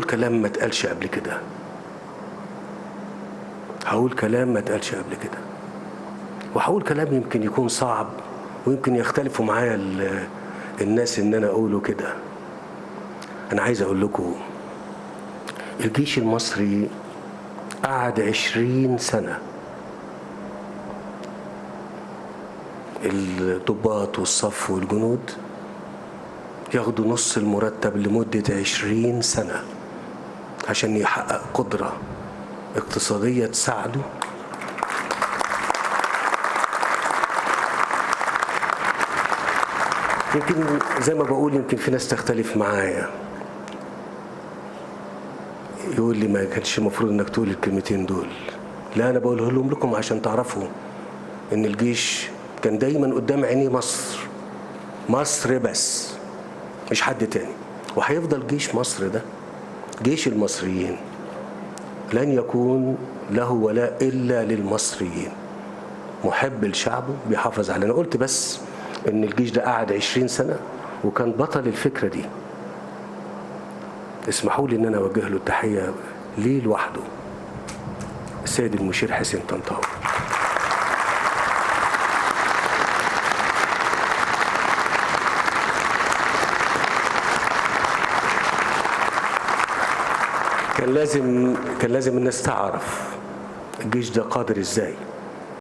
كلام ما اتقالش قبل كده. هقول كلام ما اتقالش قبل كده، وهقول كلام يمكن يكون صعب ويمكن يختلفوا معايا الناس ان انا اقوله كده. انا عايز اقول لكم الجيش المصري قعد 20 سنة، الضباط والصف والجنود ياخدوا نص المرتب لمدة 20 سنة عشان يحقق قدرة اقتصادية تساعده يمكن زي ما بقول يمكن في ناس تختلف معايا، يقول لي ما كانش المفروض انك تقول الكلمتين دول. لا، انا بقوله لهم لكم عشان تعرفوا ان الجيش كان دايما قدام عينيه مصر، مصر بس مش حد تاني. وهيفضل جيش مصر ده جيش المصريين، لن يكون له ولاء الا للمصريين، محب لشعبه بيحافظ عليه. انا قلت بس ان الجيش ده قعد 20 سنة وكان بطل الفكرة دي. اسمحوا لي ان انا اوجه له التحية ليه لوحده، السيد المشير حسين طنطاوي. كان لازم الناس تعرف الجيش ده قادر ازاي.